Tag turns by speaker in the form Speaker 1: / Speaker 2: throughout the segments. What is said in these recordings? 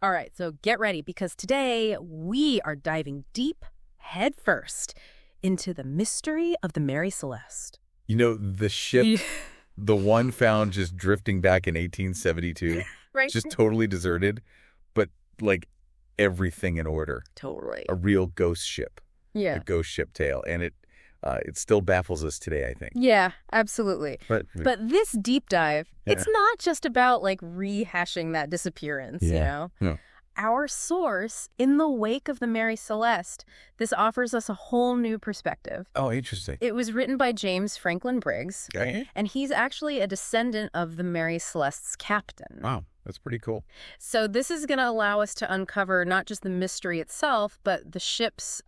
Speaker 1: All right, so get ready because today we are diving deep, head first, into the mystery of the Mary Celeste.
Speaker 2: You know, the ship, the one found just drifting back in 1872,
Speaker 1: Right?
Speaker 2: just totally deserted, but like everything in order.
Speaker 1: Totally.
Speaker 2: A real ghost ship,
Speaker 1: Yeah.
Speaker 2: a ghost ship tale. And it still baffles us today, I think.
Speaker 1: Yeah, absolutely.
Speaker 2: But
Speaker 1: this deep dive,
Speaker 2: Yeah.
Speaker 1: it's not just about like rehashing that disappearance, you know?
Speaker 2: No.
Speaker 1: Our source, in the wake of the Mary Celeste, this offers us a whole new perspective.
Speaker 2: Oh, interesting.
Speaker 1: It was written by James Franklin Briggs,
Speaker 2: Okay.
Speaker 1: and he's actually a descendant of the Mary Celeste's captain.
Speaker 2: Wow, that's pretty cool.
Speaker 1: So this is going to allow us to uncover not just the mystery itself, but the ship's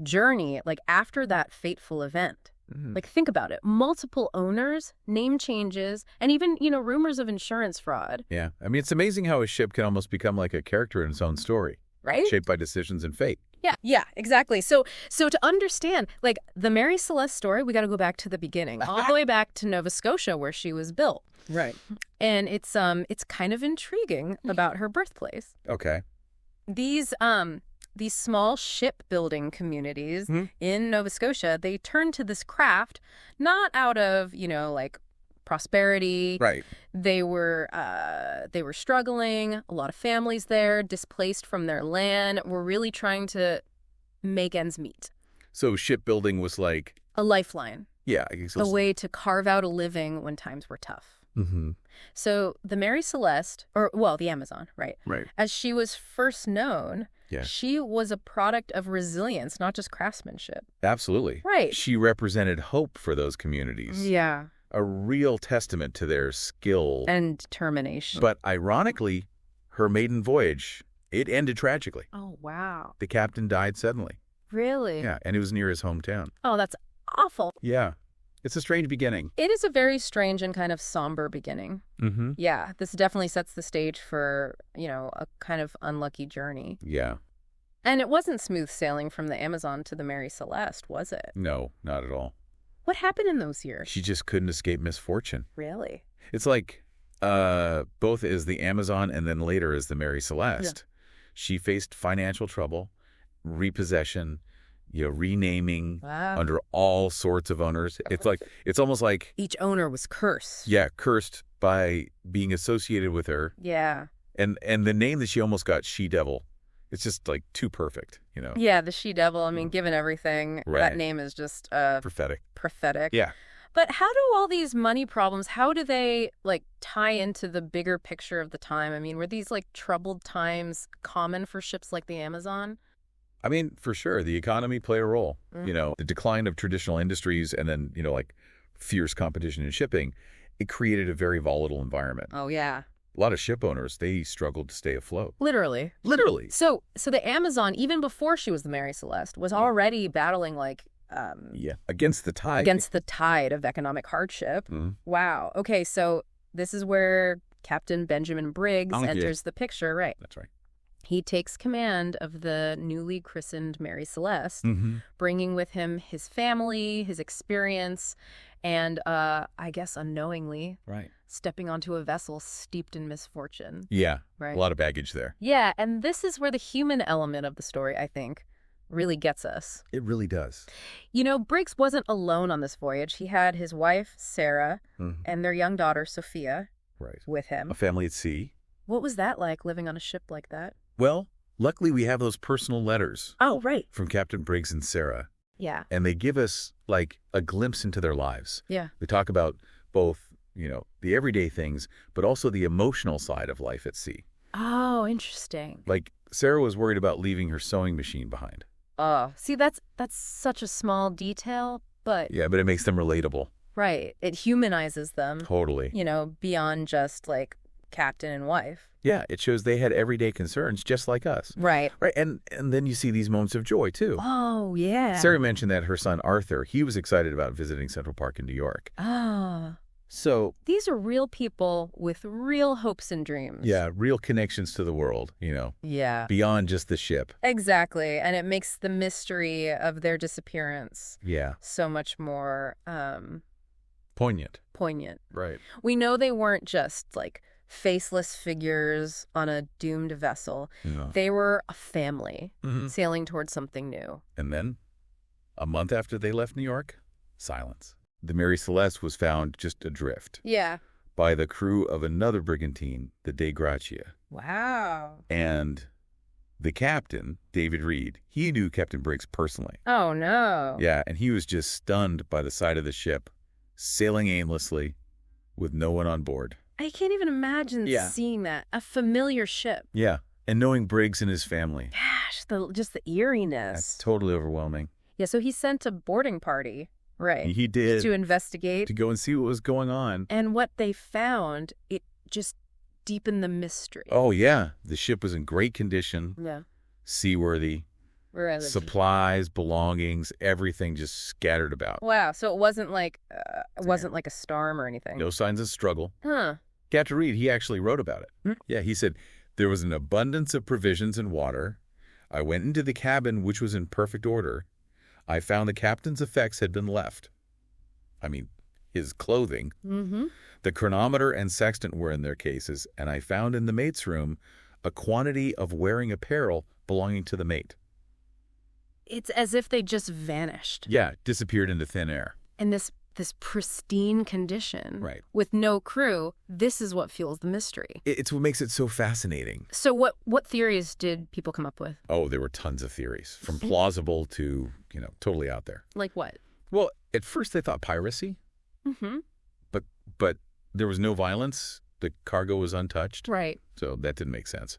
Speaker 1: journey, like after that fateful event. Like, think about it. Multiple owners, name changes, and even, rumors of insurance fraud.
Speaker 2: Yeah. I mean, it's amazing how a ship can almost become like a character in its own story,
Speaker 1: Right?
Speaker 2: shaped by decisions and fate.
Speaker 1: Yeah, exactly. So to understand, like, the Mary Celeste story, we got to go back to the beginning, all the way back to Nova Scotia, where she was built.
Speaker 2: Right.
Speaker 1: And it's kind of intriguing about her birthplace.
Speaker 2: Okay.
Speaker 1: These small shipbuilding communities in Nova Scotia, they turned to this craft not out of, like prosperity.
Speaker 2: Right.
Speaker 1: They were struggling. A lot of families there, displaced from their land, were really trying to make ends meet.
Speaker 2: So shipbuilding was like,
Speaker 1: A lifeline,
Speaker 2: yeah, I guess it
Speaker 1: a
Speaker 2: was.
Speaker 1: way to carve out a living when times were tough.
Speaker 2: Mm-hmm.
Speaker 1: So the Mary Celeste, the Amazon, right?
Speaker 2: Right.
Speaker 1: As she was first known,
Speaker 2: Yeah.
Speaker 1: she was a product of resilience, not just craftsmanship.
Speaker 2: Absolutely.
Speaker 1: Right.
Speaker 2: She represented hope for those communities.
Speaker 1: Yeah.
Speaker 2: A real testament to their skill.
Speaker 1: And determination.
Speaker 2: But ironically, her maiden voyage, it ended tragically.
Speaker 1: Oh, wow.
Speaker 2: The captain died suddenly.
Speaker 1: Really?
Speaker 2: Yeah, and it was near his hometown.
Speaker 1: Oh, that's awful.
Speaker 2: Yeah. It's a strange beginning.
Speaker 1: It is a very strange and kind of somber beginning.
Speaker 2: Mm-hmm.
Speaker 1: Yeah, this definitely sets the stage for, a kind of unlucky journey.
Speaker 2: Yeah.
Speaker 1: And it wasn't smooth sailing from the Amazon to the Mary Celeste, was it?
Speaker 2: No, not at all.
Speaker 1: What happened in those years?
Speaker 2: She just couldn't escape misfortune.
Speaker 1: Really?
Speaker 2: It's like both as the Amazon and then later as the Mary Celeste. Yeah. She faced financial trouble, repossession, renaming under all sorts of owners. It's almost like
Speaker 1: each owner was cursed.
Speaker 2: Yeah, cursed by being associated with her.
Speaker 1: Yeah.
Speaker 2: And the name that she almost got, She-Devil, it's just like too perfect,
Speaker 1: Yeah, the She-Devil, I mean, given everything,
Speaker 2: Right.
Speaker 1: That name is just
Speaker 2: prophetic.
Speaker 1: Yeah. But how do all these money problems, how do they, like, tie into the bigger picture of the time? I mean, were these, like, troubled times common for ships like the Amazon?
Speaker 2: I mean, for sure, the economy played a role.
Speaker 1: Mm.
Speaker 2: The decline of traditional industries and then, like fierce competition in shipping, it created a very volatile environment.
Speaker 1: Oh, yeah.
Speaker 2: A lot of ship owners, they struggled to stay afloat.
Speaker 1: Literally. So the Amazon, even before she was the Mary Celeste, was already battling, like,
Speaker 2: against the tide.
Speaker 1: Against the tide of economic hardship.
Speaker 2: Mm-hmm.
Speaker 1: Wow. Okay, so this is where Captain Benjamin Briggs enters the picture, right?
Speaker 2: That's right.
Speaker 1: He takes command of the newly christened Mary Celeste, bringing with him his family, his experience, and I guess unknowingly, stepping onto a vessel steeped in misfortune.
Speaker 2: Yeah,
Speaker 1: right.
Speaker 2: A lot of baggage there.
Speaker 1: Yeah, and this is where the human element of the story, I think, really gets us.
Speaker 2: It really does.
Speaker 1: Briggs wasn't alone on this voyage. He had his wife, Sarah, and their young daughter, Sophia, with him.
Speaker 2: A family at sea.
Speaker 1: What was that like, living on a ship like that?
Speaker 2: Well, luckily we have those personal letters.
Speaker 1: Oh, right.
Speaker 2: From Captain Briggs and Sarah.
Speaker 1: Yeah.
Speaker 2: And they give us, like, a glimpse into their lives.
Speaker 1: Yeah.
Speaker 2: They talk about both, the everyday things, but also the emotional side of life at sea.
Speaker 1: Oh, interesting.
Speaker 2: Like, Sarah was worried about leaving her sewing machine behind.
Speaker 1: Oh, see, that's such a small detail, but...
Speaker 2: Yeah, but it makes them relatable.
Speaker 1: Right. It humanizes them.
Speaker 2: Totally.
Speaker 1: Beyond just, like, captain and wife.
Speaker 2: Yeah, it shows they had everyday concerns just like us.
Speaker 1: Right.
Speaker 2: Right, and then you see these moments of joy, too.
Speaker 1: Oh, yeah.
Speaker 2: Sarah mentioned that her son, Arthur, he was excited about visiting Central Park in New York.
Speaker 1: Ah.
Speaker 2: So...
Speaker 1: These are real people with real hopes and dreams.
Speaker 2: Yeah, real connections to the world,
Speaker 1: Yeah.
Speaker 2: Beyond just the ship.
Speaker 1: Exactly, and it makes the mystery of their disappearance so much more...
Speaker 2: Poignant.
Speaker 1: Poignant.
Speaker 2: Right.
Speaker 1: We know they weren't just, like, faceless figures on a doomed vessel.
Speaker 2: Yeah.
Speaker 1: They were a family sailing towards something new.
Speaker 2: And then, a month after they left New York, silence. The Mary Celeste was found just adrift.
Speaker 1: Yeah.
Speaker 2: By the crew of another brigantine, the De Gracia.
Speaker 1: Wow.
Speaker 2: And the captain, David Reed, he knew Captain Briggs personally.
Speaker 1: Oh, no.
Speaker 2: Yeah, and he was just stunned by the sight of the ship, sailing aimlessly with no one on board.
Speaker 1: I can't even imagine seeing that. A familiar ship.
Speaker 2: Yeah, and knowing Briggs and his family.
Speaker 1: Gosh, just the eeriness.
Speaker 2: That's totally overwhelming.
Speaker 1: Yeah, so he sent a boarding party, right?
Speaker 2: He did.
Speaker 1: To investigate.
Speaker 2: To go and see what was going on.
Speaker 1: And what they found, it just deepened the mystery.
Speaker 2: Oh, yeah. The ship was in great condition.
Speaker 1: Yeah.
Speaker 2: Seaworthy. Supplies, belongings, everything just scattered about.
Speaker 1: Wow, so it wasn't like a storm or anything.
Speaker 2: No signs of struggle.
Speaker 1: Huh.
Speaker 2: Captain Reed, he actually wrote about it. Yeah, he said, there was an abundance of provisions and water. I went into the cabin, which was in perfect order. I found the captain's effects had been left. I mean, his clothing. The chronometer and sextant were in their cases, and I found in the mate's room a quantity of wearing apparel belonging to the mate.
Speaker 1: It's as if they just vanished.
Speaker 2: Yeah, disappeared into thin air.
Speaker 1: In this pristine condition.
Speaker 2: Right.
Speaker 1: With no crew, this is what fuels the mystery.
Speaker 2: It's what makes it so fascinating.
Speaker 1: So what theories did people come up with?
Speaker 2: Oh, there were tons of theories, from plausible to, totally out there.
Speaker 1: Like what?
Speaker 2: Well, at first they thought piracy. But there was no violence. The cargo was untouched.
Speaker 1: Right.
Speaker 2: So that didn't make sense.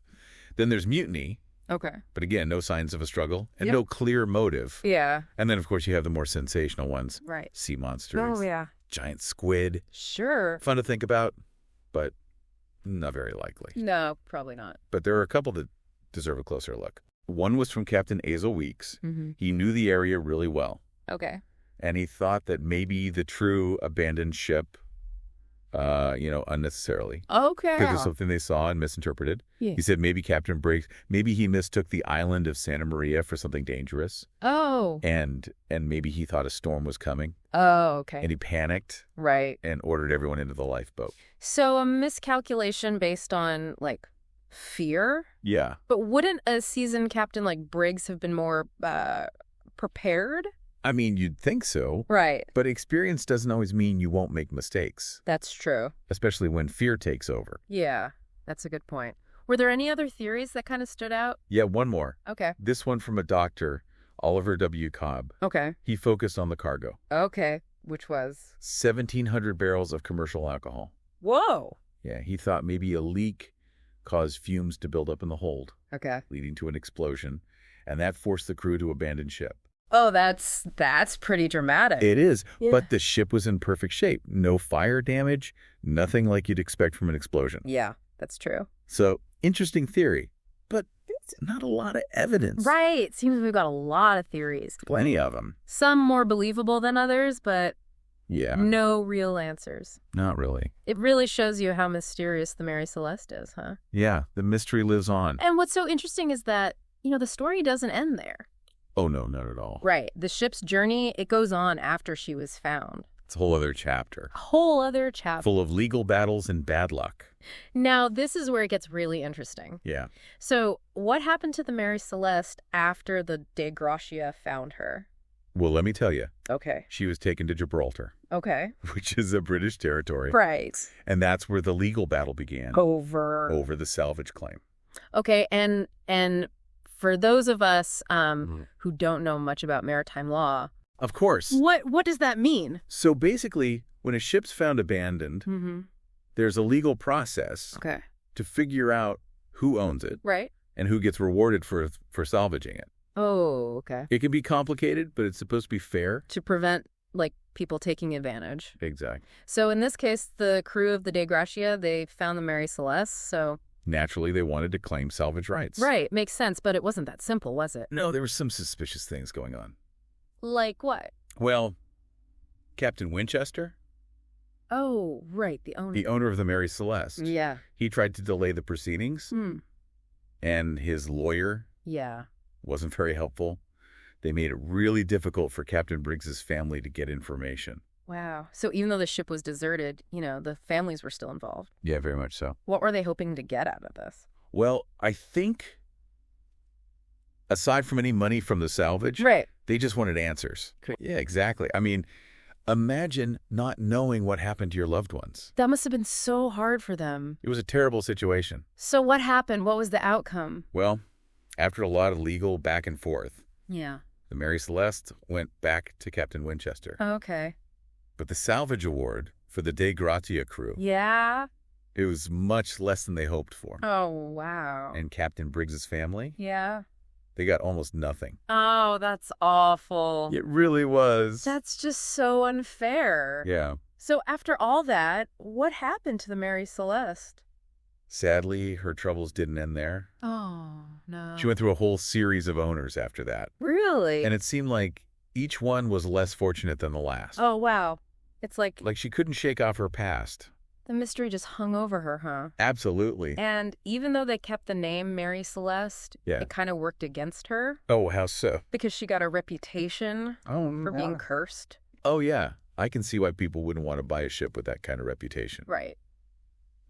Speaker 2: Then there's mutiny.
Speaker 1: Okay.
Speaker 2: But again, no signs of a struggle and no clear motive.
Speaker 1: Yeah.
Speaker 2: And then, of course, you have the more sensational ones.
Speaker 1: Right.
Speaker 2: Sea monsters.
Speaker 1: Oh, yeah.
Speaker 2: Giant squid.
Speaker 1: Sure.
Speaker 2: Fun to think about, but not very likely.
Speaker 1: No, probably not.
Speaker 2: But there are a couple that deserve a closer look. One was from Captain Azel Weeks. He knew the area really well.
Speaker 1: Okay.
Speaker 2: And he thought that maybe the True abandoned ship, unnecessarily.
Speaker 1: Okay.
Speaker 2: Because of something they saw and misinterpreted. Yeah. He said maybe Captain Briggs, maybe he mistook the island of Santa Maria for something dangerous.
Speaker 1: Oh.
Speaker 2: And maybe he thought a storm was coming.
Speaker 1: Oh, okay.
Speaker 2: And he panicked.
Speaker 1: Right.
Speaker 2: And ordered everyone into the lifeboat.
Speaker 1: So a miscalculation based on, fear?
Speaker 2: Yeah.
Speaker 1: But wouldn't a seasoned captain like Briggs have been more prepared?
Speaker 2: I mean, you'd think so.
Speaker 1: Right.
Speaker 2: But experience doesn't always mean you won't make mistakes.
Speaker 1: That's true.
Speaker 2: Especially when fear takes over.
Speaker 1: Yeah, that's a good point. Were there any other theories that kind of stood out?
Speaker 2: Yeah, one more.
Speaker 1: Okay.
Speaker 2: This one from a doctor, Oliver W. Cobb.
Speaker 1: Okay.
Speaker 2: He focused on the cargo.
Speaker 1: Okay. Which was?
Speaker 2: 1,700 barrels of commercial alcohol.
Speaker 1: Whoa.
Speaker 2: Yeah, he thought maybe a leak caused fumes to build up in the hold.
Speaker 1: Okay.
Speaker 2: Leading to an explosion. And that forced the crew to abandon ship.
Speaker 1: Oh, that's pretty dramatic.
Speaker 2: It is, but the ship was in perfect shape. No fire damage, nothing like you'd expect from an explosion.
Speaker 1: Yeah, that's true.
Speaker 2: So, interesting theory, but not a lot of evidence.
Speaker 1: Right. Seems we've got a lot of theories.
Speaker 2: Plenty of them.
Speaker 1: Some more believable than others, but no real answers.
Speaker 2: Not really.
Speaker 1: It really shows you how mysterious the Mary Celeste is, huh?
Speaker 2: Yeah, the mystery lives on.
Speaker 1: And what's so interesting is that, the story doesn't end there.
Speaker 2: Oh, no, not at all.
Speaker 1: Right. The ship's journey, it goes on after she was found.
Speaker 2: It's a whole other chapter.
Speaker 1: A whole other chapter.
Speaker 2: Full of legal battles and bad luck.
Speaker 1: Now, this is where it gets really interesting.
Speaker 2: Yeah.
Speaker 1: So, what happened to the Mary Celeste after the De Gracia found her?
Speaker 2: Well, let me tell you.
Speaker 1: Okay.
Speaker 2: She was taken to Gibraltar.
Speaker 1: Okay.
Speaker 2: Which is a British territory.
Speaker 1: Right.
Speaker 2: And that's where the legal battle began. Over the salvage claim.
Speaker 1: Okay, and for those of us who don't know much about maritime law,
Speaker 2: of course.
Speaker 1: What does that mean?
Speaker 2: So basically, when a ship's found abandoned, there's a legal process to figure out who owns it,
Speaker 1: right,
Speaker 2: and who gets rewarded for salvaging it.
Speaker 1: Oh, okay.
Speaker 2: It can be complicated, but it's supposed to be fair
Speaker 1: to prevent people taking advantage.
Speaker 2: Exactly.
Speaker 1: So in this case, the crew of the De Gracia, they found the Mary Celeste, so
Speaker 2: naturally, they wanted to claim salvage rights.
Speaker 1: Right. Makes sense, but it wasn't that simple, was it?
Speaker 2: No, there were some suspicious things going on.
Speaker 1: Like what?
Speaker 2: Well, Captain Winchester.
Speaker 1: Oh, right, the owner.
Speaker 2: The owner of the Mary Celeste.
Speaker 1: Yeah.
Speaker 2: He tried to delay the proceedings, and his lawyer wasn't very helpful. They made it really difficult for Captain Briggs's family to get information.
Speaker 1: Wow. So even though the ship was deserted, the families were still involved.
Speaker 2: Yeah, very much so.
Speaker 1: What were they hoping to get out of this?
Speaker 2: Well, I think, aside from any money from the salvage,
Speaker 1: Right.
Speaker 2: they just wanted answers. Yeah, exactly. I mean, imagine not knowing what happened to your loved ones.
Speaker 1: That must have been so hard for them.
Speaker 2: It was a terrible situation.
Speaker 1: So what happened? What was the outcome?
Speaker 2: Well, after a lot of legal back and forth,
Speaker 1: Yeah.
Speaker 2: the Mary Celeste went back to Captain Winchester.
Speaker 1: Okay.
Speaker 2: But the salvage award for the De Gratia crew,
Speaker 1: Yeah?
Speaker 2: it was much less than they hoped for.
Speaker 1: Oh, wow.
Speaker 2: And Captain Briggs's family,
Speaker 1: Yeah.
Speaker 2: they got almost nothing.
Speaker 1: Oh, that's awful.
Speaker 2: It really was.
Speaker 1: That's just so unfair.
Speaker 2: Yeah.
Speaker 1: So after all that, what happened to the Mary Celeste?
Speaker 2: Sadly, her troubles didn't end there.
Speaker 1: Oh, no.
Speaker 2: She went through a whole series of owners after that.
Speaker 1: Really?
Speaker 2: And it seemed like each one was less fortunate than the last.
Speaker 1: Oh, wow. It's like
Speaker 2: She couldn't shake off her past.
Speaker 1: the mystery just hung over her, huh?
Speaker 2: Absolutely.
Speaker 1: And even though they kept the name Mary Celeste,
Speaker 2: Yeah.
Speaker 1: it kind of worked against her
Speaker 2: Oh, how so?
Speaker 1: because she got a reputation for being cursed.
Speaker 2: Oh, yeah. I can see why people wouldn't want to buy a ship with that kind of reputation.
Speaker 1: Right.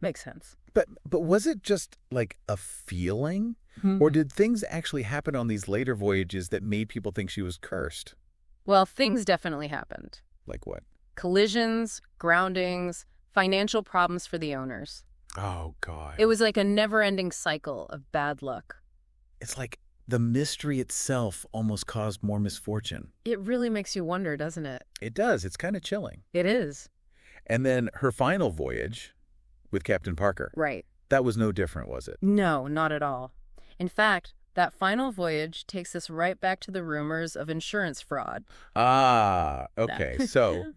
Speaker 1: Makes sense.
Speaker 2: But was it just like a feeling? Or did things actually happen on these later voyages that made people think she was cursed?
Speaker 1: Well, things definitely happened.
Speaker 2: Like what?
Speaker 1: Collisions, groundings, financial problems for the owners.
Speaker 2: Oh, God.
Speaker 1: It was like a never-ending cycle of bad luck.
Speaker 2: It's like the mystery itself almost caused more misfortune.
Speaker 1: It really makes you wonder, doesn't it?
Speaker 2: It does. It's kind of chilling.
Speaker 1: It is.
Speaker 2: And then her final voyage with Captain Parker.
Speaker 1: Right.
Speaker 2: That was no different, was it?
Speaker 1: No, not at all. In fact, that final voyage takes us right back to the rumors of insurance fraud.
Speaker 2: Ah, okay. So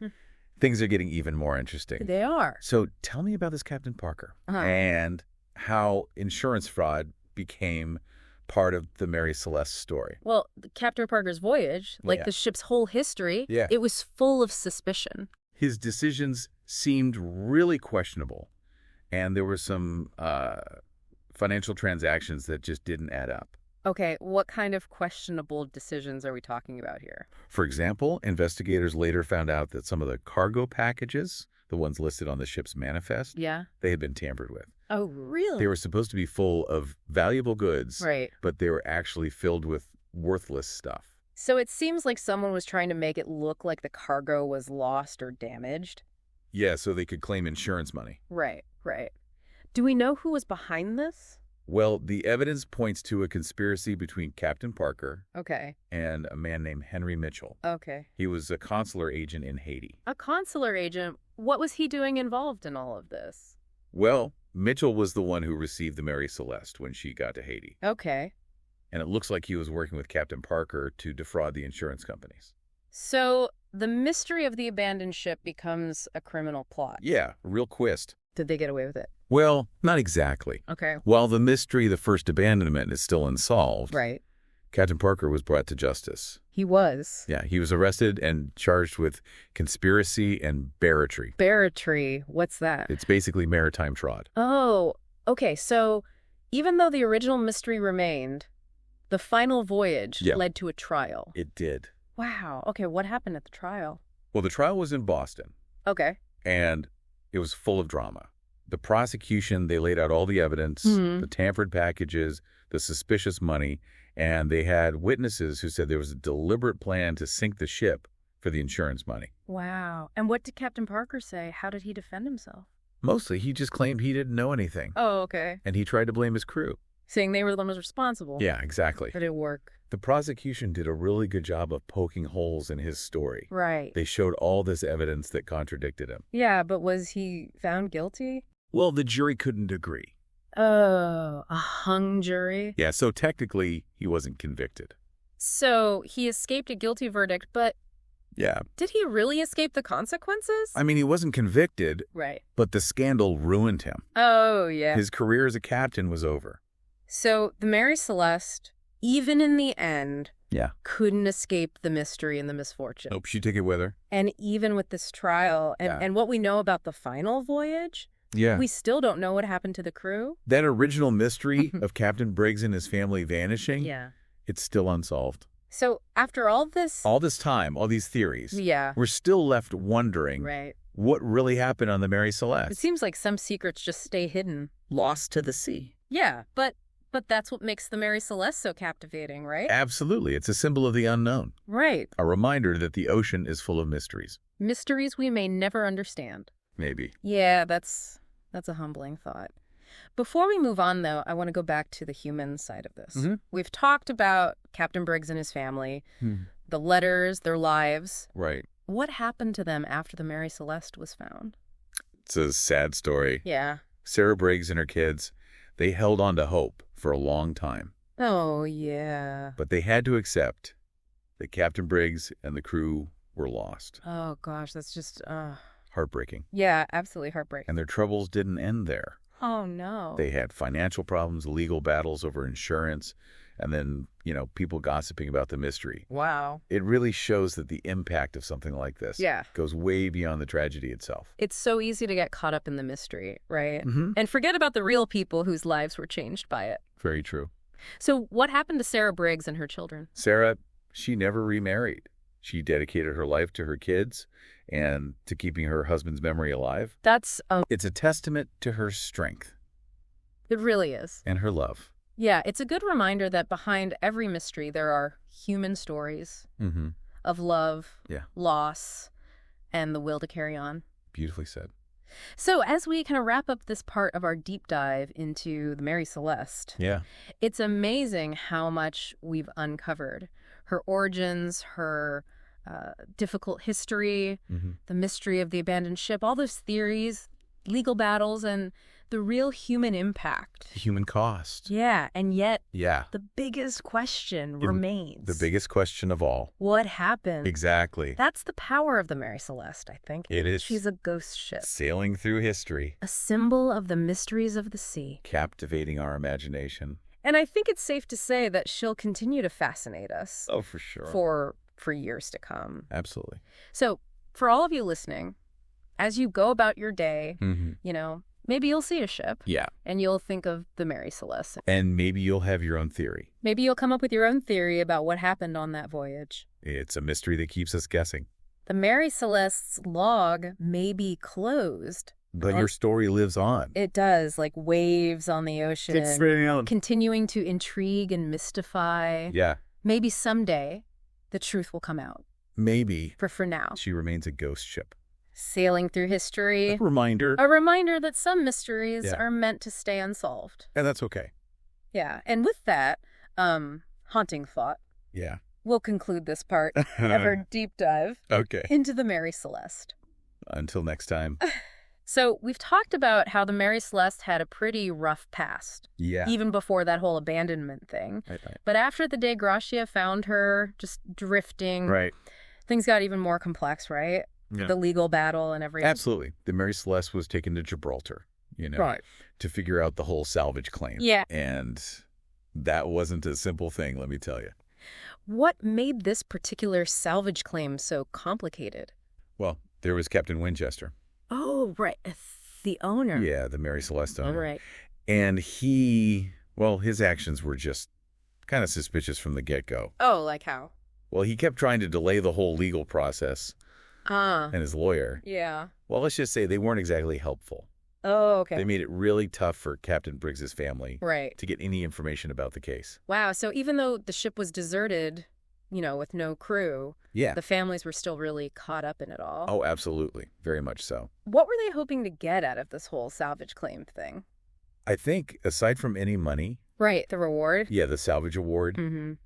Speaker 2: things are getting even more interesting.
Speaker 1: They are.
Speaker 2: So tell me about this Captain Parker and how insurance fraud became part of the Mary Celeste story.
Speaker 1: Well, Captain Parker's voyage, like the ship's whole history, it was full of suspicion.
Speaker 2: His decisions seemed really questionable, and there were some financial transactions that just didn't add up.
Speaker 1: Okay, what kind of questionable decisions are we talking about here?
Speaker 2: For example, investigators later found out that some of the cargo packages, the ones listed on the ship's manifest, they had been tampered with.
Speaker 1: Oh, really?
Speaker 2: They were supposed to be full of valuable goods,
Speaker 1: right,
Speaker 2: but they were actually filled with worthless stuff.
Speaker 1: So it seems like someone was trying to make it look like the cargo was lost or damaged.
Speaker 2: Yeah, so they could claim insurance money.
Speaker 1: Right, right. Do we know who was behind this?
Speaker 2: Well, the evidence points to a conspiracy between Captain Parker and a man named Henry Mitchell.
Speaker 1: Okay.
Speaker 2: He was a consular agent in Haiti.
Speaker 1: A consular agent? What was he doing involved in all of this?
Speaker 2: Well, Mitchell was the one who received the Mary Celeste when she got to Haiti.
Speaker 1: Okay.
Speaker 2: And it looks like he was working with Captain Parker to defraud the insurance companies.
Speaker 1: So the mystery of the abandoned ship becomes a criminal plot.
Speaker 2: Yeah, a real twist.
Speaker 1: Did they get away with it?
Speaker 2: Well, not exactly.
Speaker 1: Okay.
Speaker 2: While the mystery of the first abandonment is still unsolved,
Speaker 1: right,
Speaker 2: Captain Parker was brought to justice.
Speaker 1: He was.
Speaker 2: Yeah, he was arrested and charged with conspiracy and barratry.
Speaker 1: Barratry? What's that?
Speaker 2: It's basically maritime fraud.
Speaker 1: Oh, okay. So even though the original mystery remained, the final voyage led to a trial.
Speaker 2: It did.
Speaker 1: Wow. Okay, what happened at the trial?
Speaker 2: Well, the trial was in Boston.
Speaker 1: Okay.
Speaker 2: And it was full of drama. The prosecution, they laid out all the evidence, the tampered packages, the suspicious money, and they had witnesses who said there was a deliberate plan to sink the ship for the insurance money.
Speaker 1: Wow. And what did Captain Parker say? How did he defend himself?
Speaker 2: Mostly, he just claimed he didn't know anything.
Speaker 1: Oh, okay.
Speaker 2: And he tried to blame his crew.
Speaker 1: Saying they were the ones responsible.
Speaker 2: Yeah, exactly.
Speaker 1: Did it work?
Speaker 2: The prosecution did a really good job of poking holes in his story.
Speaker 1: Right.
Speaker 2: They showed all this evidence that contradicted him.
Speaker 1: Yeah, but was he found guilty?
Speaker 2: Well, the jury couldn't agree.
Speaker 1: Oh, a hung jury?
Speaker 2: Yeah, so technically, he wasn't convicted.
Speaker 1: So he escaped a guilty verdict, but
Speaker 2: yeah,
Speaker 1: did he really escape the consequences?
Speaker 2: I mean, he wasn't convicted,
Speaker 1: right,
Speaker 2: but the scandal ruined him.
Speaker 1: Oh, yeah.
Speaker 2: His career as a captain was over.
Speaker 1: So the Mary Celeste, even in the end, couldn't escape the mystery and the misfortune.
Speaker 2: Nope, she took it with her.
Speaker 1: And even with this trial and what we know about the final voyage, we still don't know what happened to the crew.
Speaker 2: That original mystery of Captain Briggs and his family vanishing, it's still unsolved.
Speaker 1: So after all this...
Speaker 2: All this time, all these theories,
Speaker 1: Yeah.
Speaker 2: we're still left wondering
Speaker 1: Right.
Speaker 2: what really happened on the Mary
Speaker 1: It
Speaker 2: Celeste.
Speaker 1: seems like some secrets just stay hidden.
Speaker 3: Lost to the sea.
Speaker 1: Yeah, but that's what makes the Mary Celeste so captivating, right?
Speaker 2: Absolutely. It's a symbol of the unknown.
Speaker 1: Right.
Speaker 2: A reminder that the ocean is full of mysteries.
Speaker 1: Mysteries we may never understand.
Speaker 2: Maybe.
Speaker 1: Yeah, that's a humbling thought. Before we move on, though, I want to go back to the human side of this.
Speaker 2: Mhm.
Speaker 1: We've talked about Captain Briggs and his family, the letters, their lives.
Speaker 2: Right.
Speaker 1: What happened to them after the Mary Celeste was found?
Speaker 2: It's a sad story.
Speaker 1: Yeah.
Speaker 2: Sarah Briggs and her kids, they held on to hope for a long time.
Speaker 1: Oh, yeah.
Speaker 2: But they had to accept that Captain Briggs and the crew were lost.
Speaker 1: Oh, gosh, that's just...
Speaker 2: Heartbreaking.
Speaker 1: Yeah, absolutely heartbreaking.
Speaker 2: And their troubles didn't end there.
Speaker 1: Oh, no.
Speaker 2: They had financial problems, legal battles over insurance, and then, people gossiping about the mystery.
Speaker 1: Wow.
Speaker 2: It really shows that the impact of something like this goes way beyond the tragedy itself.
Speaker 1: It's so easy to get caught up in the mystery, right?
Speaker 2: Mm-hmm.
Speaker 1: And forget about the real people whose lives were changed by it.
Speaker 2: Very true.
Speaker 1: So what happened to Sarah Briggs and her children?
Speaker 2: Sarah, she never remarried. She dedicated her life to her kids and to keeping her husband's memory alive.
Speaker 1: That's...
Speaker 2: It's a testament to her strength.
Speaker 1: It really is.
Speaker 2: And her love.
Speaker 1: Yeah, it's a good reminder that behind every mystery there are human stories of love, loss, and the will to carry on.
Speaker 2: Beautifully said.
Speaker 1: So as we kind of wrap up this part of our deep dive into the Mary Celeste, it's amazing how much we've uncovered. Her origins, her difficult history, the mystery of the abandoned ship, all those theories, legal battles, and the real human impact.
Speaker 2: Human cost.
Speaker 1: Yeah, and yet
Speaker 2: the
Speaker 1: biggest question remains.
Speaker 2: The biggest question of all.
Speaker 1: What happened?
Speaker 2: Exactly.
Speaker 1: That's the power of the Mary Celeste, I think.
Speaker 2: It is.
Speaker 1: She's a ghost ship.
Speaker 2: Sailing through history.
Speaker 1: A symbol of the mysteries of the sea.
Speaker 2: Captivating our imagination.
Speaker 1: And I think it's safe to say that she'll continue to fascinate us.
Speaker 2: Oh, for sure.
Speaker 1: For years to come.
Speaker 2: Absolutely.
Speaker 1: So, for all of you listening, as you go about your day, maybe you'll see a ship.
Speaker 2: Yeah.
Speaker 1: And you'll think of the Mary Celeste.
Speaker 2: And maybe you'll have your own theory.
Speaker 1: Maybe you'll come up with your own theory about what happened on that voyage.
Speaker 2: It's a mystery that keeps us guessing.
Speaker 1: The Mary Celeste's log may be closed.
Speaker 2: But your story lives on.
Speaker 1: It does, like waves on the ocean.
Speaker 2: It's really on.
Speaker 1: Continuing to intrigue and mystify.
Speaker 2: Yeah.
Speaker 1: Maybe someday the truth will come out.
Speaker 2: Maybe.
Speaker 1: For now.
Speaker 2: She remains a ghost ship.
Speaker 1: Sailing through history.
Speaker 2: A reminder.
Speaker 1: A reminder that some mysteries are meant to stay unsolved.
Speaker 2: And that's okay.
Speaker 1: Yeah. And with that, haunting thought.
Speaker 2: Yeah.
Speaker 1: We'll conclude this part of our deep dive into the Mary Celeste.
Speaker 2: Until next time.
Speaker 1: So we've talked about how the Mary Celeste had a pretty rough past.
Speaker 2: Yeah.
Speaker 1: Even before that whole abandonment thing.
Speaker 2: Right.
Speaker 1: But after the day Gracia found her just drifting, things got even more complex, right? Yeah. The legal battle and everything.
Speaker 2: Absolutely. The Mary Celeste was taken to Gibraltar, to figure out the whole salvage claim.
Speaker 1: Yeah.
Speaker 2: And that wasn't a simple thing, let me tell you.
Speaker 1: What made this particular salvage claim so complicated?
Speaker 2: Well, there was Captain Winchester.
Speaker 1: Oh, right. The owner.
Speaker 2: Yeah, the Mary Celeste owner.
Speaker 1: Right.
Speaker 2: And his actions were just kind of suspicious from the get-go.
Speaker 1: Oh, like how?
Speaker 2: Well, he kept trying to delay the whole legal process. And his lawyer.
Speaker 1: Yeah.
Speaker 2: Well, let's just say they weren't exactly helpful.
Speaker 1: Oh, okay.
Speaker 2: They made it really tough for Captain Briggs's family to get any information about the case.
Speaker 1: Wow. So even though the ship was deserted, with no crew, the families were still really caught up in it all.
Speaker 2: Oh, absolutely. Very much so.
Speaker 1: What were they hoping to get out of this whole salvage claim thing?
Speaker 2: I think, aside from any money...
Speaker 1: Right, the reward?
Speaker 2: Yeah, the salvage award.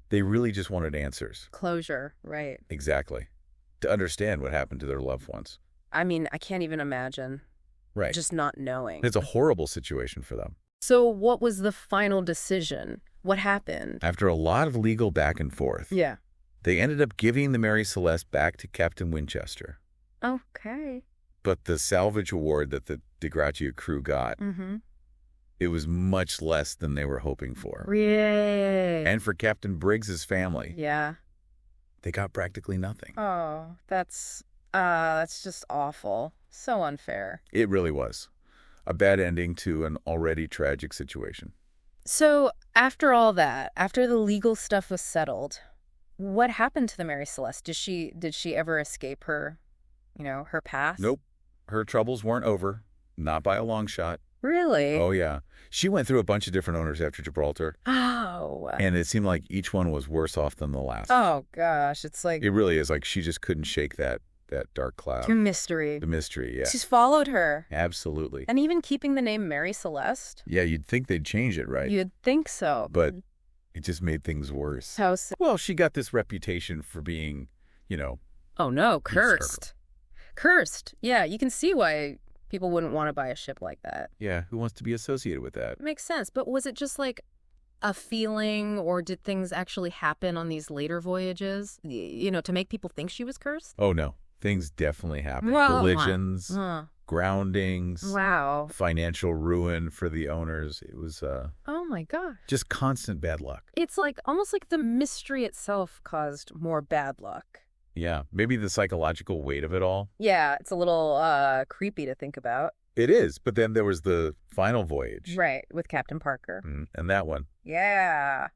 Speaker 2: They really just wanted answers.
Speaker 1: Closure, right.
Speaker 2: Exactly. To understand what happened to their loved ones.
Speaker 1: I mean, I can't even imagine.
Speaker 2: Right.
Speaker 1: Just not knowing.
Speaker 2: It's a horrible situation for them.
Speaker 1: So what was the final decision? What happened?
Speaker 2: After a lot of legal back and forth.
Speaker 1: Yeah.
Speaker 2: They ended up giving the Mary Celeste back to Captain Winchester.
Speaker 1: Okay.
Speaker 2: But the salvage award that the De Gracia crew got, it was much less than they were hoping for.
Speaker 1: Really?
Speaker 2: And for Captain Briggs's family.
Speaker 1: Yeah.
Speaker 2: They got practically nothing.
Speaker 1: Oh, that's just awful. So unfair.
Speaker 2: It really was. A bad ending to an already tragic situation.
Speaker 1: So after all that, after the legal stuff was settled, what happened to the Mary Celeste? Did she ever escape her, her past?
Speaker 2: Nope. Her troubles weren't over. Not by a long shot.
Speaker 1: Really?
Speaker 2: Oh, yeah. She went through a bunch of different owners after Gibraltar.
Speaker 1: Oh.
Speaker 2: And it seemed like each one was worse off than the last.
Speaker 1: Oh, gosh. It's like...
Speaker 2: It really is. Like, she just couldn't shake that dark cloud.
Speaker 1: The mystery.
Speaker 2: The mystery, yeah.
Speaker 1: She's followed her.
Speaker 2: Absolutely.
Speaker 1: And even keeping the name Mary Celeste.
Speaker 2: Yeah, you'd think they'd change it, right?
Speaker 1: You'd think so.
Speaker 2: But it just made things worse.
Speaker 1: How so?
Speaker 2: Well, she got this reputation for being,
Speaker 1: Oh, no. Cursed. Cursed. Yeah, you can see why people wouldn't want to buy a ship like that.
Speaker 2: Yeah, who wants to be associated with that?
Speaker 1: Makes sense. But was it just like a feeling, or did things actually happen on these later voyages, to make people think she was cursed?
Speaker 2: Oh, no. Things definitely happened.
Speaker 1: Well,
Speaker 2: Collisions, groundings.
Speaker 1: Wow.
Speaker 2: Financial ruin for the owners. It was
Speaker 1: Oh, my gosh.
Speaker 2: just constant bad luck.
Speaker 1: It's like almost like the mystery itself caused more bad luck.
Speaker 2: Yeah, maybe the psychological weight of it all.
Speaker 1: Yeah, it's a little creepy to think about.
Speaker 2: It is, but then there was the final voyage.
Speaker 1: Right, with Captain Parker.
Speaker 2: And that one.
Speaker 1: Yeah.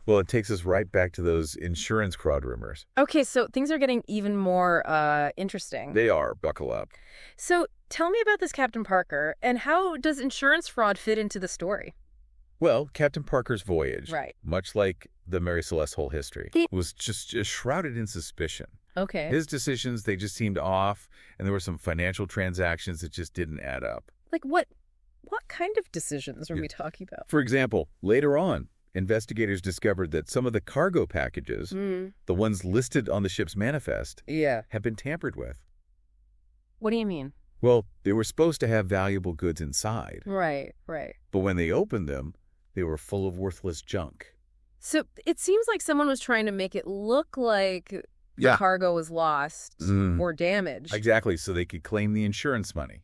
Speaker 2: Well, it takes us right back to those insurance fraud rumors.
Speaker 1: Okay, so things are getting even more interesting.
Speaker 2: They are. Buckle up.
Speaker 1: So tell me about this Captain Parker, and how does insurance fraud fit into the story?
Speaker 2: Well, Captain Parker's voyage,
Speaker 1: Right.
Speaker 2: much like the Mary Celeste whole history, was just shrouded in suspicion.
Speaker 1: Okay.
Speaker 2: His decisions, they just seemed off, and there were some financial transactions that just didn't add up.
Speaker 1: Like what kind of decisions are we talking about?
Speaker 2: For example, later on, investigators discovered that some of the cargo packages, the ones listed on the ship's manifest, had been tampered with.
Speaker 1: What do you mean?
Speaker 2: Well, they were supposed to have valuable goods inside.
Speaker 1: Right.
Speaker 2: But when they opened them, they were full of worthless junk.
Speaker 1: So it seems like someone was trying to make it look like the cargo was lost or damaged.
Speaker 2: Exactly, so they could claim the insurance money.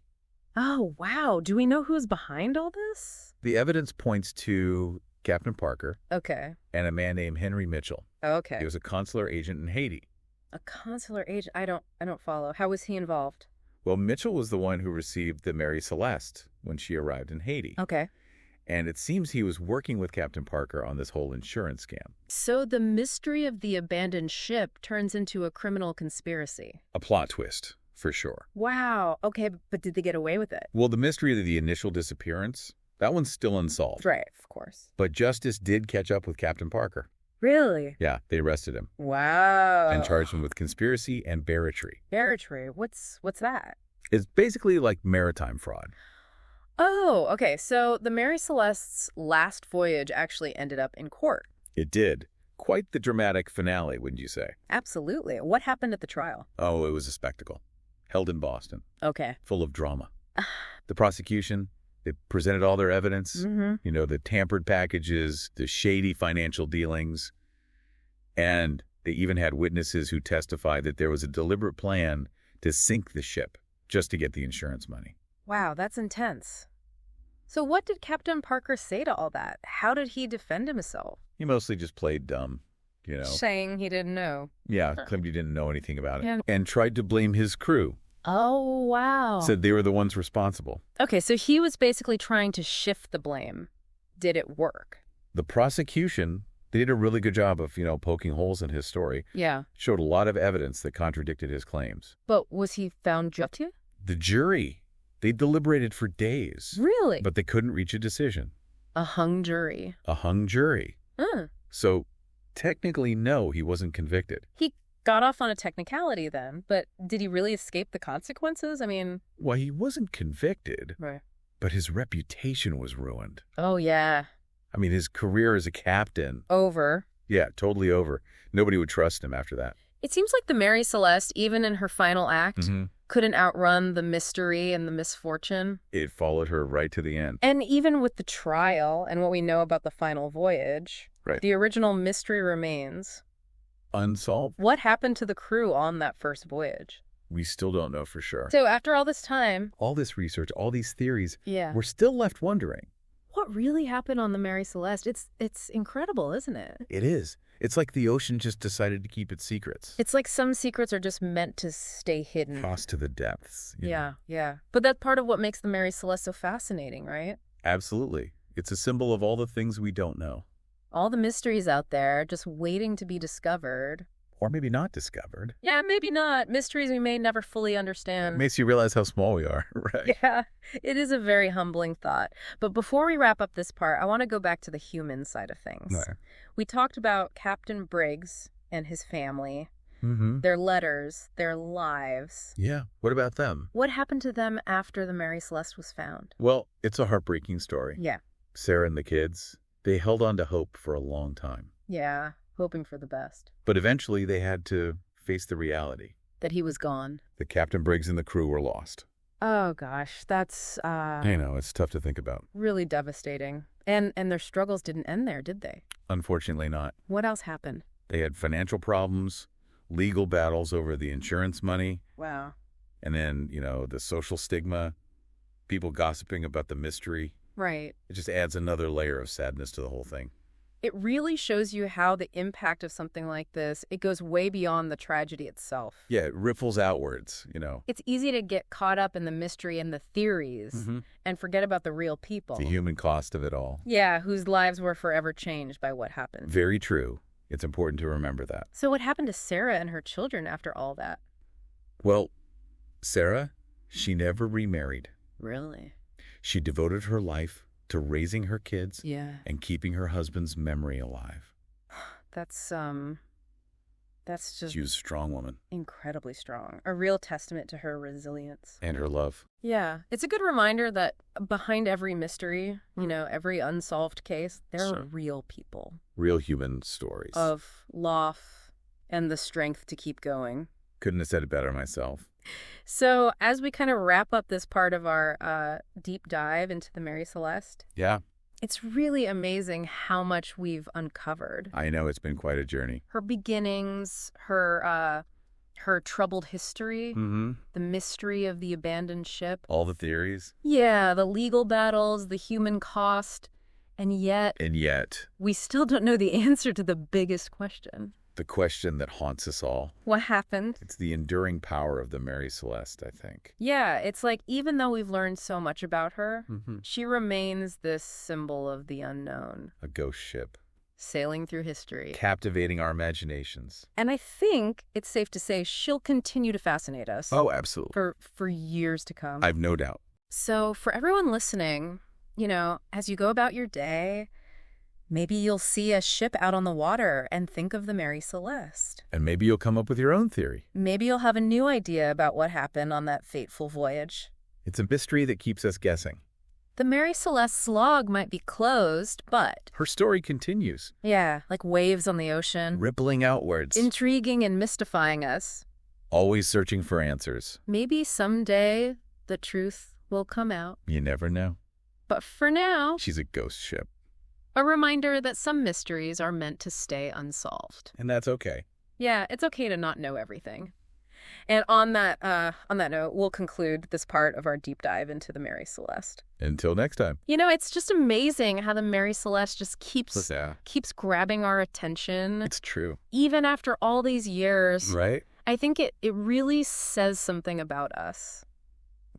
Speaker 1: Oh, wow. Do we know who's behind all this?
Speaker 2: The evidence points to Captain Parker
Speaker 1: and
Speaker 2: a man named Henry Mitchell.
Speaker 1: Okay.
Speaker 2: He was a consular agent in Haiti.
Speaker 1: A consular agent? I don't follow. How was he involved?
Speaker 2: Well, Mitchell was the one who received the Mary Celeste when she arrived in Haiti.
Speaker 1: Okay.
Speaker 2: And it seems he was working with Captain Parker on this whole insurance scam.
Speaker 1: So the mystery of the abandoned ship turns into a criminal conspiracy.
Speaker 2: A plot twist, for sure.
Speaker 1: Wow. Okay, but did they get away with it?
Speaker 2: Well, the mystery of the initial disappearance, that one's still unsolved.
Speaker 1: Right, of course.
Speaker 2: But justice did catch up with Captain Parker.
Speaker 1: Really?
Speaker 2: Yeah, they arrested him.
Speaker 1: Wow.
Speaker 2: And charged him with conspiracy and barratry.
Speaker 1: Barratry? What's that?
Speaker 2: It's basically like maritime fraud.
Speaker 1: Oh, okay. So the Mary Celeste's last voyage actually ended up in court.
Speaker 2: It did. Quite the dramatic finale, wouldn't you say?
Speaker 1: Absolutely. What happened at the trial?
Speaker 2: Oh, it was a spectacle. Held in Boston.
Speaker 1: Okay.
Speaker 2: Full of drama. The prosecution, they presented all their evidence. The tampered packages, the shady financial dealings. And they even had witnesses who testified that there was a deliberate plan to sink the ship just to get the insurance money.
Speaker 1: Wow, that's intense. So what did Captain Parker say to all that? How did he defend himself?
Speaker 2: He mostly just played dumb,
Speaker 1: Saying he didn't know.
Speaker 2: Yeah, claimed he didn't know anything about it.
Speaker 1: Yeah.
Speaker 2: And tried to blame his crew.
Speaker 1: Oh, wow.
Speaker 2: Said they were the ones responsible.
Speaker 1: Okay, so he was basically trying to shift the blame. Did it work?
Speaker 2: The prosecution, they did a really good job of, poking holes in his story.
Speaker 1: Yeah.
Speaker 2: Showed a lot of evidence that contradicted his claims.
Speaker 1: But was he found guilty?
Speaker 2: The jury, they deliberated for days.
Speaker 1: Really?
Speaker 2: But they couldn't reach a decision.
Speaker 1: A hung jury.
Speaker 2: A hung jury. So technically, no, he wasn't convicted.
Speaker 1: He got off on a technicality then, but did he really escape the consequences? I mean...
Speaker 2: Well, he wasn't convicted.
Speaker 1: Right.
Speaker 2: But his reputation was ruined.
Speaker 1: Oh, yeah.
Speaker 2: I mean, his career as a captain...
Speaker 1: Over.
Speaker 2: Yeah, totally over. Nobody would trust him after that.
Speaker 1: It seems like the Mary Celeste, even in her final act, couldn't outrun the mystery and the misfortune.
Speaker 2: It followed her right to the end.
Speaker 1: And even with the trial and what we know about the final voyage, the original mystery remains.
Speaker 2: Unsolved.
Speaker 1: What happened to the crew on that first voyage?
Speaker 2: We still don't know for sure.
Speaker 1: So after all this time...
Speaker 2: all this research, all these theories,
Speaker 1: yeah,
Speaker 2: we're still left wondering.
Speaker 1: What really happened on the Mary Celeste? It's incredible, isn't it?
Speaker 2: It is. It's like the ocean just decided to keep its secrets.
Speaker 1: It's like some secrets are just meant to stay hidden.
Speaker 2: Tossed to the depths.
Speaker 1: Yeah. But that's part of what makes the Mary Celeste so fascinating, right?
Speaker 2: Absolutely. It's a symbol of all the things we don't know.
Speaker 1: All the mysteries out there just waiting to be discovered.
Speaker 2: Or maybe not discovered.
Speaker 1: Yeah, maybe not. Mysteries we may never fully understand.
Speaker 2: It makes you realize how small we are, right?
Speaker 1: Yeah, it is a very humbling thought. But before we wrap up this part, I want to go back to the human side of things.
Speaker 2: Right.
Speaker 1: We talked about Captain Briggs and his family,
Speaker 2: Mm-hmm.
Speaker 1: their letters, their lives.
Speaker 2: Yeah. What about them?
Speaker 1: What happened to them after the Mary Celeste was found?
Speaker 2: Well, it's a heartbreaking story.
Speaker 1: Yeah.
Speaker 2: Sarah and the kids, they held on to hope for a long time.
Speaker 1: Yeah, hoping for the best.
Speaker 2: But eventually they had to face the reality.
Speaker 1: That he was gone.
Speaker 2: The Captain Briggs and the crew were lost.
Speaker 1: Oh, gosh, that's
Speaker 2: I know, it's tough to think about.
Speaker 1: really devastating. And their struggles didn't end there, did they?
Speaker 2: Unfortunately not.
Speaker 1: What else happened?
Speaker 2: They had financial problems, legal battles over the insurance money,
Speaker 1: Wow.
Speaker 2: and then, the social stigma, people gossiping about the mystery.
Speaker 1: Right.
Speaker 2: It just adds another layer of sadness to the whole thing.
Speaker 1: It really shows you how the impact of something like this, it goes way beyond the tragedy itself.
Speaker 2: Yeah, it ripples outwards,
Speaker 1: It's easy to get caught up in the mystery and the theories and forget about the real people.
Speaker 2: The human cost of it all.
Speaker 1: Yeah, whose lives were forever changed by what happened.
Speaker 2: Very true. It's important to remember that.
Speaker 1: So what happened to Sarah and her children after all that?
Speaker 2: Well, Sarah, she never remarried.
Speaker 1: Really?
Speaker 2: She devoted her life to raising her kids
Speaker 1: Yeah.
Speaker 2: and keeping her husband's memory alive.
Speaker 1: That's just
Speaker 2: She was a strong woman.
Speaker 1: incredibly strong. A real testament to her resilience.
Speaker 2: And her love.
Speaker 1: Yeah. It's a good reminder that behind every mystery, every unsolved case, there are
Speaker 2: Sure.
Speaker 1: real people
Speaker 2: Real human stories.
Speaker 1: of loss and the strength to keep going.
Speaker 2: Couldn't have said it better myself.
Speaker 1: So as we kind of wrap up this part of our deep dive into the Mary Celeste,
Speaker 2: Yeah,
Speaker 1: it's really amazing how much we've uncovered.
Speaker 2: I know it's been quite a journey.
Speaker 1: Her beginnings, her troubled history,
Speaker 2: Mm-hmm.
Speaker 1: the mystery of the abandoned ship.
Speaker 2: All the theories.
Speaker 1: Yeah, the legal battles, the human cost. And yet,
Speaker 2: we
Speaker 1: still don't know the answer to the biggest question.
Speaker 2: the question that haunts us all.
Speaker 1: What happened?
Speaker 2: It's the enduring power of the Mary Celeste, I think.
Speaker 1: Yeah, it's like even though we've learned so much about her,
Speaker 2: Mm-hmm.
Speaker 1: she remains this symbol of the unknown,
Speaker 2: A ghost ship.
Speaker 1: sailing through history.
Speaker 2: Captivating our imaginations.
Speaker 1: And I think it's safe to say she'll continue to fascinate us
Speaker 2: Oh, absolutely.
Speaker 1: for years to come.
Speaker 2: I've no doubt.
Speaker 1: So for everyone listening, as you go about your day, maybe you'll see a ship out on the water and think of the Mary Celeste.
Speaker 2: And maybe you'll come up with your own theory.
Speaker 1: Maybe you'll have a new idea about what happened on that fateful voyage.
Speaker 2: It's a mystery that keeps us guessing.
Speaker 1: The Mary Celeste's log might be closed, but
Speaker 2: Her story continues,
Speaker 1: yeah, like waves on the ocean,
Speaker 2: rippling outwards,
Speaker 1: intriguing and mystifying us.
Speaker 2: always searching for answers.
Speaker 1: Maybe someday the truth will come out.
Speaker 2: You never know.
Speaker 1: But for now,
Speaker 2: She's a ghost ship.
Speaker 1: a reminder that some mysteries are meant to stay unsolved.
Speaker 2: And that's okay.
Speaker 1: Yeah, it's okay to not know everything. And on that note, we'll conclude this part of our deep dive into the Mary Celeste.
Speaker 2: Until next time.
Speaker 1: It's just amazing how the Mary Celeste just keeps
Speaker 2: Yeah,
Speaker 1: grabbing our attention.
Speaker 2: it's true.
Speaker 1: Even after all these years,
Speaker 2: Right?
Speaker 1: I think it really says something about us.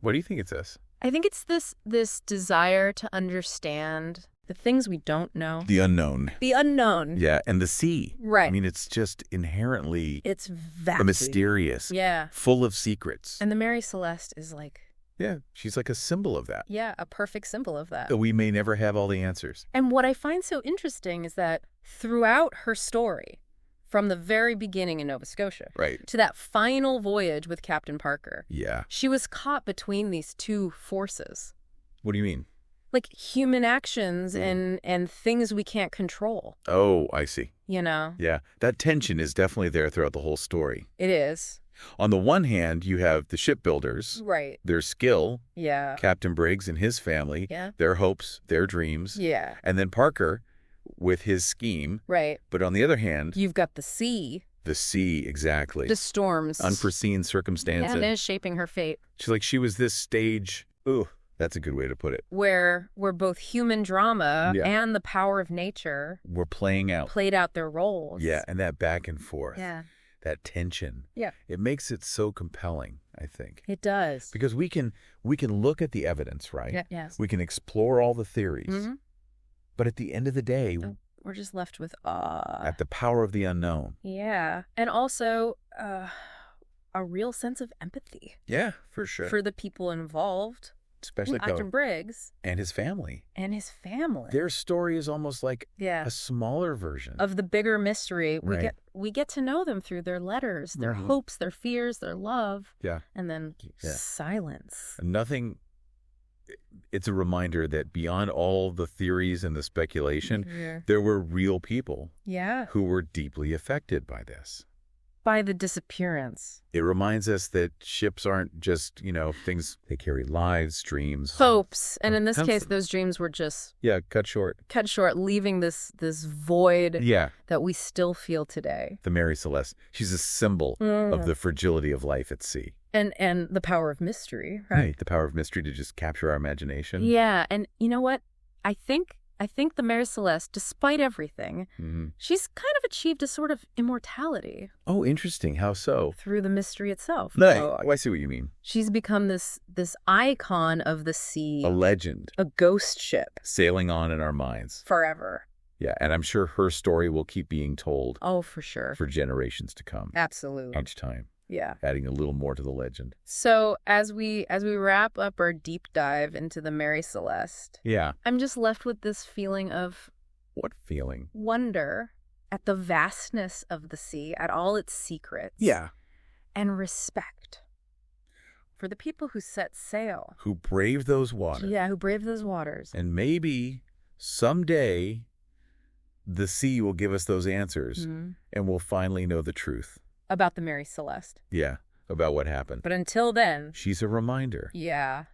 Speaker 2: What do you think it says?
Speaker 1: I think it's this desire to understand the things we don't know.
Speaker 2: The unknown.
Speaker 1: The unknown.
Speaker 2: Yeah, and the sea.
Speaker 1: Right.
Speaker 2: I mean, it's just inherently
Speaker 1: It's vast.
Speaker 2: mysterious.
Speaker 1: Yeah.
Speaker 2: Full of secrets.
Speaker 1: And the Mary Celeste is like,
Speaker 2: Yeah, she's like a symbol of that.
Speaker 1: yeah, a perfect symbol of that.
Speaker 2: We may never have all the answers.
Speaker 1: And what I find so interesting is that throughout her story, from the very beginning in Nova Scotia
Speaker 2: Right.
Speaker 1: to that final voyage with Captain Parker,
Speaker 2: Yeah.
Speaker 1: she was caught between these two forces.
Speaker 2: What do you mean?
Speaker 1: Like human actions and things we can't control,
Speaker 2: Oh, I see.
Speaker 1: Yeah,
Speaker 2: that tension is definitely there throughout the whole story.
Speaker 1: it is.
Speaker 2: On the one hand, you have the shipbuilders,
Speaker 1: Right.
Speaker 2: their skill,
Speaker 1: Yeah.
Speaker 2: Captain Briggs and his family,
Speaker 1: Yeah.
Speaker 2: their hopes, their dreams,
Speaker 1: Yeah.
Speaker 2: and then Parker with his scheme.
Speaker 1: Right.
Speaker 2: But on the other hand,
Speaker 1: You've got the sea,
Speaker 2: the sea, exactly.
Speaker 1: the storms.
Speaker 2: Unforeseen circumstances.
Speaker 1: And is shaping her fate.
Speaker 2: She was this stage. Ooh, that's a good way to put it.
Speaker 1: Where both human drama
Speaker 2: Yeah.
Speaker 1: and the power of nature
Speaker 2: We're playing out.
Speaker 1: played out their roles.
Speaker 2: Yeah, and that back and forth.
Speaker 1: Yeah.
Speaker 2: That tension.
Speaker 1: Yeah.
Speaker 2: It makes it so compelling, I think.
Speaker 1: It does.
Speaker 2: Because we can look at the evidence, right?
Speaker 1: Yeah, yes.
Speaker 2: We can explore all the theories.
Speaker 1: Mhm.
Speaker 2: But at the end of the day,
Speaker 1: Oh. We're just left with awe.
Speaker 2: At the power of the unknown.
Speaker 1: Yeah. And also a real sense of empathy.
Speaker 2: Yeah, for sure.
Speaker 1: For the people involved.
Speaker 2: Especially
Speaker 1: Dr. Briggs.
Speaker 2: And his family.
Speaker 1: And his family.
Speaker 2: Their story is almost like a smaller version.
Speaker 1: Of the bigger mystery.
Speaker 2: Right.
Speaker 1: We get to know them through their letters, their hopes, their fears, their love.
Speaker 2: Yeah.
Speaker 1: And then silence.
Speaker 2: Nothing. It's a reminder that beyond all the theories and the speculation, there were real people who were deeply affected by this.
Speaker 1: By the disappearance.
Speaker 2: It reminds us that ships aren't just, things. They carry lives, dreams.
Speaker 1: Hopes. And in this case, those dreams were just...
Speaker 2: cut short.
Speaker 1: Cut short, leaving this void that we still feel today.
Speaker 2: The Mary Celeste. She's a symbol of the fragility of life at sea.
Speaker 1: And the power of mystery, right?
Speaker 2: The power of mystery to just capture our imagination.
Speaker 1: Yeah, and you know what? I think the Mary Celeste, despite everything, she's kind of achieved a sort of immortality.
Speaker 2: Oh, interesting. How so?
Speaker 1: Through the mystery itself.
Speaker 2: No, I see what you mean.
Speaker 1: She's become this icon of the sea.
Speaker 2: A legend.
Speaker 1: A ghost ship.
Speaker 2: Sailing on in our minds.
Speaker 1: Forever.
Speaker 2: Yeah, and I'm sure her story will keep being told.
Speaker 1: Oh, for sure.
Speaker 2: For generations to come.
Speaker 1: Absolutely.
Speaker 2: Each time.
Speaker 1: Yeah.
Speaker 2: Adding a little more to the legend.
Speaker 1: So as we wrap up our deep dive into the Mary Celeste, I'm just left with this feeling of...
Speaker 2: What feeling?
Speaker 1: Wonder at the vastness of the sea, at all its secrets.
Speaker 2: Yeah.
Speaker 1: And respect for the people who set sail.
Speaker 2: Who braved those waters.
Speaker 1: Yeah, who braved those waters.
Speaker 2: And maybe someday the sea will give us those answers and we'll finally know the truth.
Speaker 1: About the Mary Celeste.
Speaker 2: Yeah, about what happened.
Speaker 1: But until then...
Speaker 2: She's a reminder.
Speaker 1: Yeah.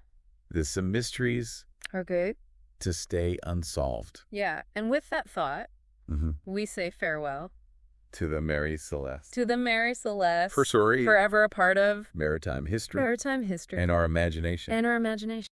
Speaker 2: There's some mysteries.
Speaker 1: Okay.
Speaker 2: To stay unsolved.
Speaker 1: Yeah, and with that thought, we say farewell.
Speaker 2: To the Mary Celeste.
Speaker 1: To the Mary Celeste.
Speaker 2: For sorry.
Speaker 1: Forever a part of...
Speaker 2: Maritime history.
Speaker 1: Maritime history.
Speaker 2: And our imagination.
Speaker 1: And our imagination.